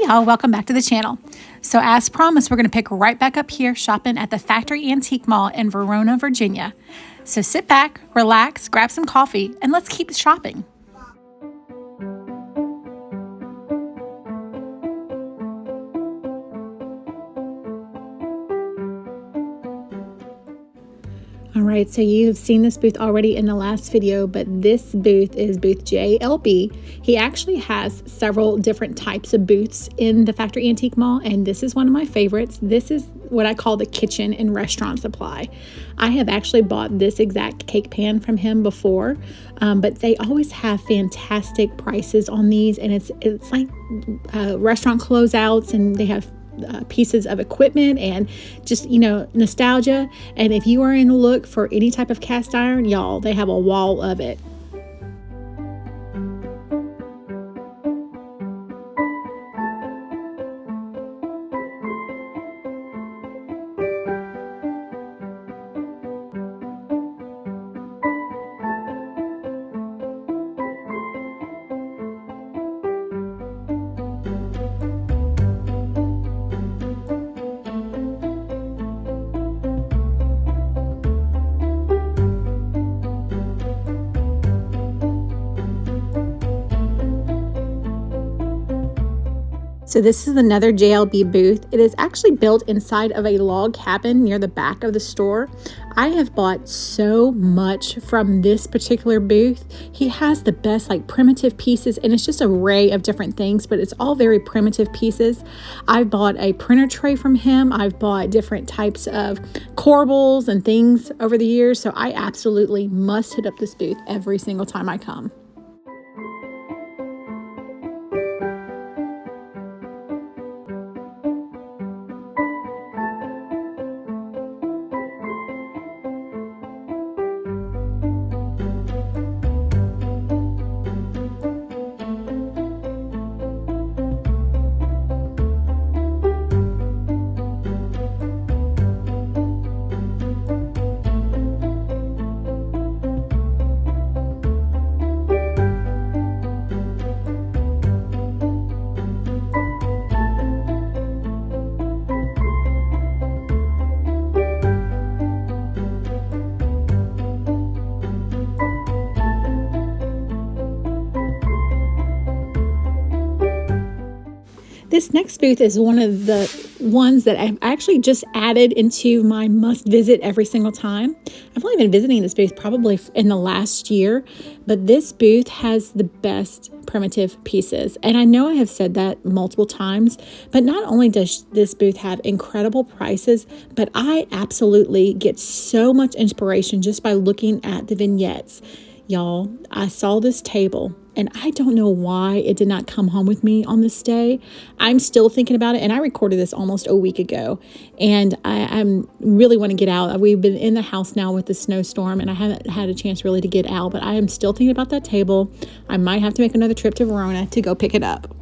y'all, welcome back to the channel. So as promised, we're going to pick right back up here shopping at the Factory Antique Mall in Verona, Virginia. So sit back, relax, grab some coffee, and let's keep shopping. All right, so you have seen this booth already in the last video, but this booth is booth JLB. He actually has several different types of booths in the Factory Antique Mall, and this is one of my favorites. This is what I call the kitchen and restaurant supply. I have actually bought this exact cake pan from him before, but they always have fantastic prices on these, and it's like restaurant closeouts, and they have pieces of equipment and just, nostalgia. And if you are in the look for any type of cast iron, y'all, they have a wall of it. So this is another JLB booth. It is actually built inside of a log cabin near the back of the store. I have bought so much from this particular booth. He has the best primitive pieces, and it's just an array of different things, but it's all very primitive pieces. I've bought a printer tray from him. I've bought different types of corbels and things over the years. So I absolutely must hit up this booth every single time I come. This next booth is one of the ones that I've actually just added into my must visit every single time. I've only been visiting this booth probably in the last year, but this booth has the best primitive pieces. And I know I have said that multiple times, but not only does this booth have incredible prices, but I absolutely get so much inspiration just by looking at the vignettes. Y'all, I saw this table, and I don't know why it did not come home with me on this day. I'm still thinking about it, and I recorded this almost a week ago, and I'm really want to get out. We've been in the house now with the snowstorm, and I haven't had a chance really to get out, but I am still thinking about that table. I might have to make another trip to Verona to go pick it up.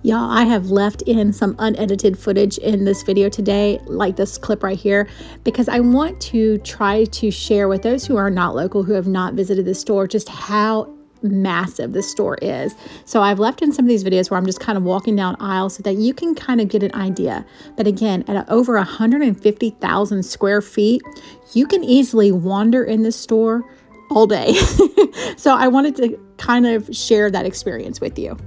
Y'all, I have left in some unedited footage in this video today, like this clip right here, because I want to try to share with those who are not local, who have not visited the store, just how massive this store is. So I've left in some of these videos where I'm just kind of walking down aisles so that you can kind of get an idea. But again, at over 150,000 square feet, you can easily wander in this store all day. So I wanted to kind of share that experience with you.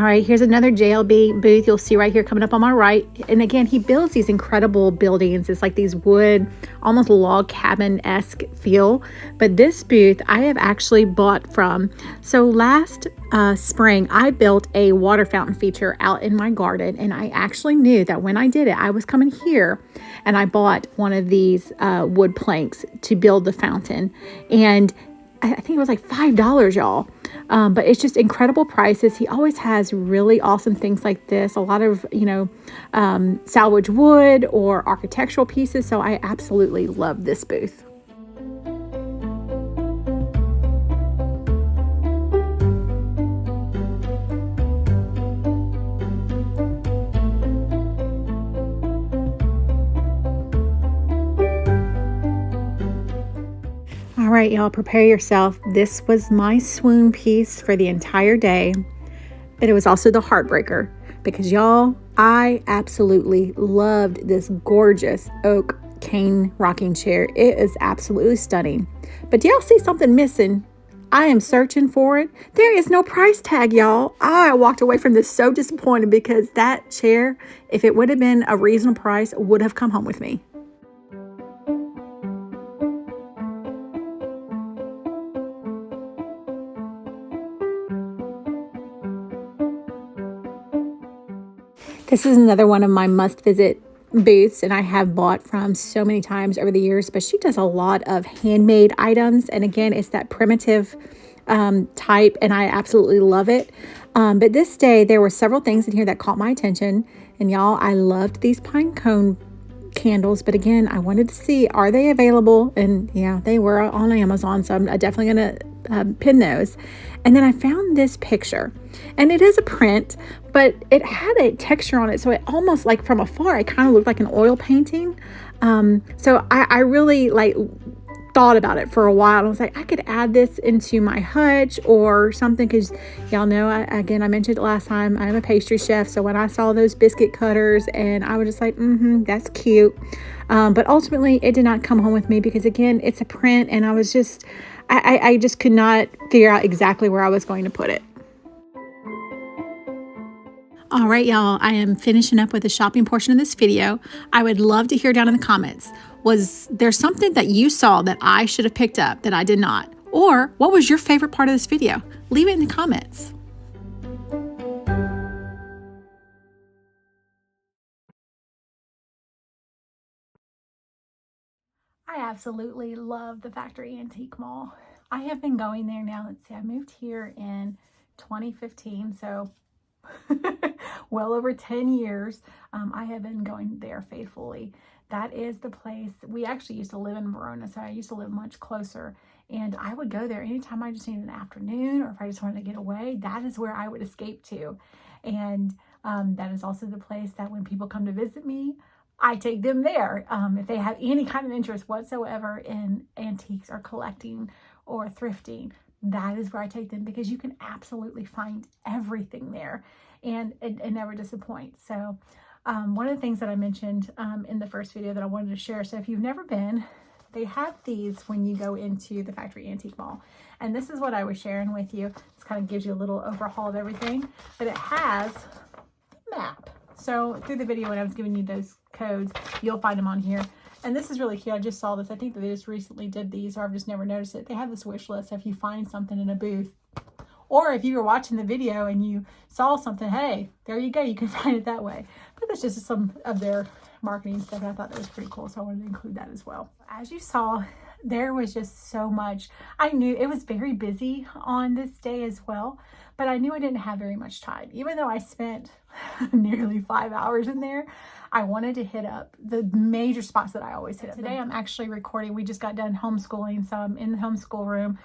right, here's another JLB booth you'll see right here coming up on my right. And again, he builds these incredible buildings. It's like these wood, almost log cabin-esque feel. But this booth I have actually bought from. So last spring, I built a water fountain feature out in my garden. And I actually knew that when I did it, I was coming here and I bought one of these wood planks to build the fountain. And I think it was like $5, y'all. But it's just incredible prices. He always has really awesome things like this. A lot of, salvage wood or architectural pieces. So I absolutely love this booth. All right, y'all, prepare yourself. This was my swoon piece for the entire day, but it was also the heartbreaker because, y'all, I absolutely loved this gorgeous oak cane rocking chair. It is absolutely stunning. But do y'all see something missing? I am searching for it. There is no price tag, y'all. I walked away from this so disappointed because that chair, if it would have been a reasonable price, would have come home with me. This is another one of my must-visit booths, and I have bought from so many times over the years, but she does a lot of handmade items. And again, it's that primitive type, and I absolutely love it. But this day, there were several things in here that caught my attention. And y'all, I loved these pine cone candles, but again, I wanted to see, are they available? And yeah, they were on Amazon, so I'm definitely going to pin those. And then I found this picture, and it is a print, but it had a texture on it, so it almost, like from afar, it kind of looked like an oil painting. So I really thought about it for a while. I was like, I could add this into my hutch or something, because y'all know, I mentioned it last time, I'm a pastry chef. So when I saw those biscuit cutters, and I was just like, that's cute. But ultimately it did not come home with me because, again, it's a print, and I was just, I just could not figure out exactly where I was going to put it. All right, y'all, I am finishing up with the shopping portion of this video. I would love to hear down in the comments, was there something that you saw that I should have picked up that I did not? Or what was your favorite part of this video? Leave it in the comments. I absolutely love the Factory Antique Mall. I have been going there now. Let's see, I moved here in 2015, so well over 10 years. I have been going there faithfully. That is the place. We actually used to live in Verona, so I used to live much closer, and I would go there anytime I just needed an afternoon, or if I just wanted to get away. That is where I would escape to. And that is also the place that when people come to visit me, I take them there. If they have any kind of interest whatsoever in antiques or collecting or thrifting, that is where I take them, because you can absolutely find everything there, and it never disappoints. So one of the things that I mentioned in the first video that I wanted to share, so if you've never been, they have these when you go into the Factory Antique Mall. And this is what I was sharing with you. This kind of gives you a little overhaul of everything, but it has the map. So through the video when I was giving you those codes, you'll find them on here. And this is really cute. I just saw this. I think that they just recently did these, or I've just never noticed it. They have this wish list. If you find something in a booth, or if you were watching the video and you saw something, hey, there you go. You can find it that way. But that's just some of their marketing stuff, and I thought that was pretty cool, so I wanted to include that as well. As you saw, there was just so much. I knew it was very busy on this day as well, but I knew I didn't have very much time. Even though I spent nearly 5 hours in there, I wanted to hit up the major spots that I always hit up. Today I'm actually recording. We just got done homeschooling, so I'm in the homeschool room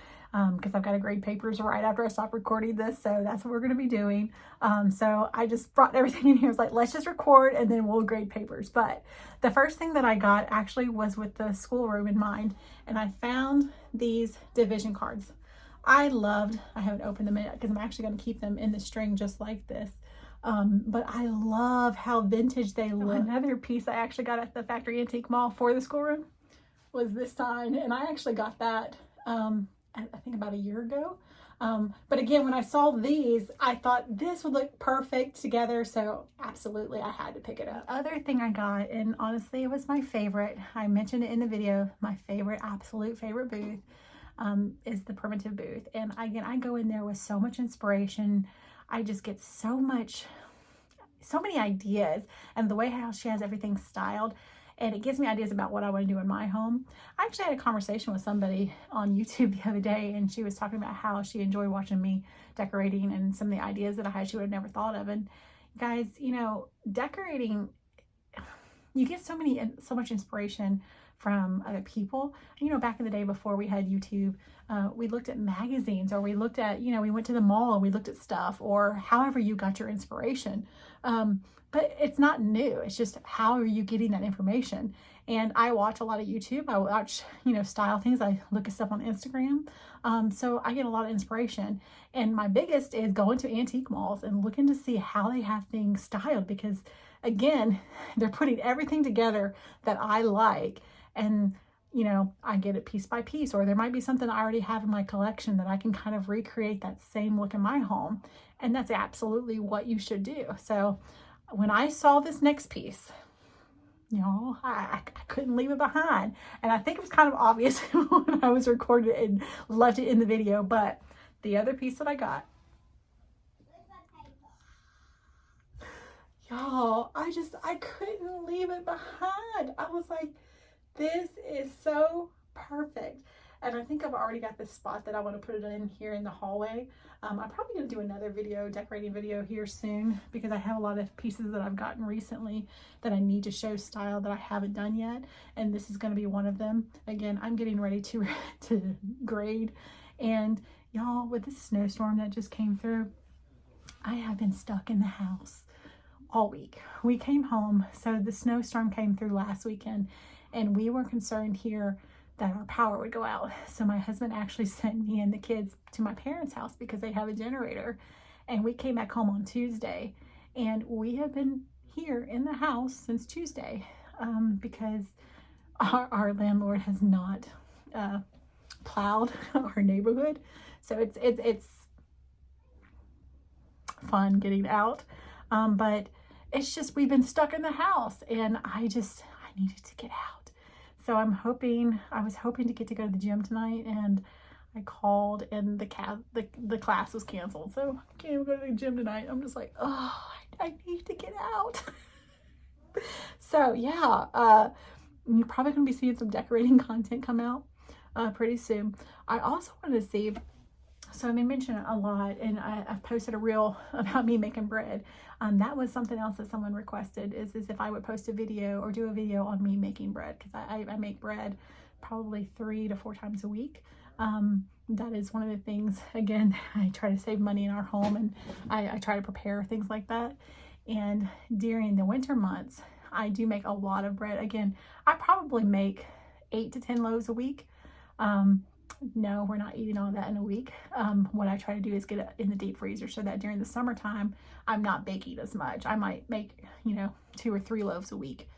because I've got to grade papers right after I stop recording this, so that's what we're going to be doing. So I just brought everything in here. I was like, let's just record and then we'll grade papers. But the first thing that I got actually was with the schoolroom in mind, and I found these division cards. I haven't opened them yet because I'm actually going to keep them in the string just like this. But I love how vintage they look. Another piece I actually got at the Factory Antique Mall for the schoolroom was this sign, and I actually got that I think about a year ago. But again, when I saw these, I thought this would look perfect together. So absolutely, I had to pick it up. The other thing I got, and honestly, it was my favorite. I mentioned it in the video. My favorite, absolute favorite booth is the primitive booth. And again, I go in there with so much inspiration. I just get so many ideas, and the way how she has everything styled, and it gives me ideas about what I want to do in my home. I actually had a conversation with somebody on YouTube the other day, and she was talking about how she enjoyed watching me decorating and some of the ideas that I had she would have never thought of. And guys, you know, decorating, you get so much inspiration from other people. You know, back in the day before we had YouTube, we looked at magazines, or we looked at, you know, we went to the mall and we looked at stuff, or however you got your inspiration. But it's not new. It's just, how are you getting that information? And I watch a lot of YouTube. I watch, you know, style things. I look at stuff on Instagram. So I get a lot of inspiration. And my biggest is going to antique malls and looking to see how they have things styled, because again, they're putting everything together that I like. And, you know, I get it piece by piece, or there might be something I already have in my collection that I can kind of recreate that same look in my home. And that's absolutely what you should do. So when I saw this next piece, you know, I couldn't leave it behind. And I think it was kind of obvious when I was recording it and left it in the video. But the other piece that I got, y'all, I couldn't leave it behind. I was like, this is so perfect. And I think I've already got this spot that I want to put it in here in the hallway. I'm probably going to do another decorating video here soon, because I have a lot of pieces that I've gotten recently that I need to show style that I haven't done yet. And this is going to be one of them. Again, I'm getting ready to grade. And y'all, with this snowstorm that just came through, I have been stuck in the house all week. We came home. So the snowstorm came through last weekend, and we were concerned here that our power would go out. So my husband actually sent me and the kids to my parents' house because they have a generator. And we came back home on Tuesday, and we have been here in the house since Tuesday because our landlord has not plowed our neighborhood. So it's fun getting out. But it's just, we've been stuck in the house, and I needed to get out. So I was hoping to get to go to the gym tonight, and I called, and the class was canceled. So I can't even go to the gym tonight. I'm just like, oh, I need to get out. So yeah, you're probably going to be seeing some decorating content come out pretty soon. I also wanted to see, so I've been mentioning it a lot, and I've posted a reel about me making bread. That was something else that someone requested, is if I would post a video or do a video on me making bread, because I make bread probably 3 to 4 times a week. That is one of the things, again, I try to save money in our home, and I try to prepare things like that. And during the winter months, I do make a lot of bread. Again, I probably make 8 to 10 loaves a week. No, we're not eating all that in a week. What I try to do is get it in the deep freezer, so that during the summertime, I'm not baking as much. I might make, you know, 2 or 3 loaves a week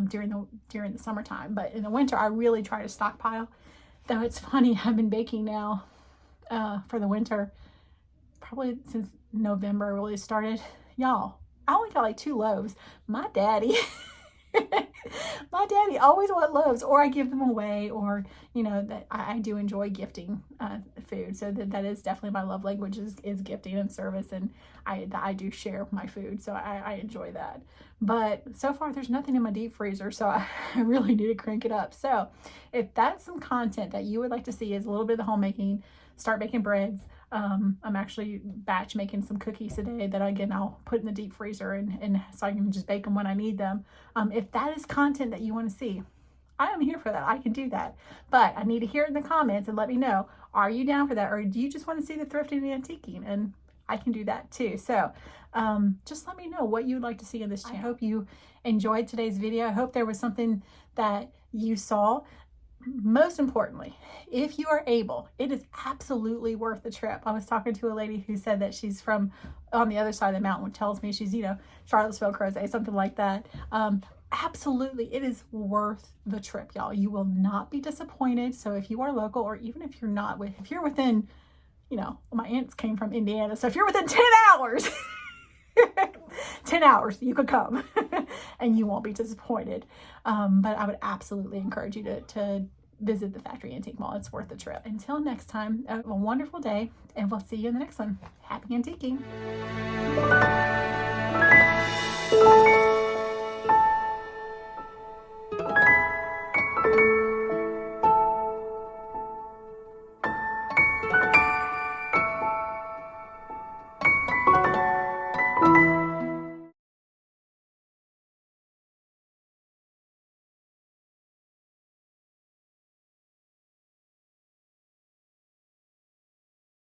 during the summertime. But in the winter, I really try to stockpile. Though it's funny, I've been baking now for the winter probably since November really started. Y'all, I only got like 2 loaves. My daddy always want loaves, or I give them away, or, you know, that I do enjoy gifting food. So that is definitely my love language, is gifting and service, and I do share my food, so I enjoy that. But so far there's nothing in my deep freezer, so I really need to crank it up. So if that's some content that you would like to see, is a little bit of the homemaking, start making breads. I'm actually batch making some cookies today that I'll put in the deep freezer, and so I can just bake them when I need them. If that is content that you want to see, I am here for that. I can do that. But I need to hear it in the comments and let me know, are you down for that? Or do you just want to see the thrifting and antiquing? And I can do that too. So just let me know what you would like to see in this channel. I hope you enjoyed today's video. I hope there was something that you saw. Most importantly, if you are able, it is absolutely worth the trip. I was talking to a lady who said that she's from on the other side of the mountain, which tells me she's, you know, Charlottesville, Crozet, something like that. absolutely, it is worth the trip, y'all. You will not be disappointed. So if you are local, or even if you're not, if you're within, my aunts came from Indiana, so if you're within 10 hours, 10 hours, you could come and you won't be disappointed. But I would absolutely encourage you to visit the Factory Antique Mall. It's worth the trip. Until next time, have a wonderful day, and we'll see you in the next one. Happy antiquing.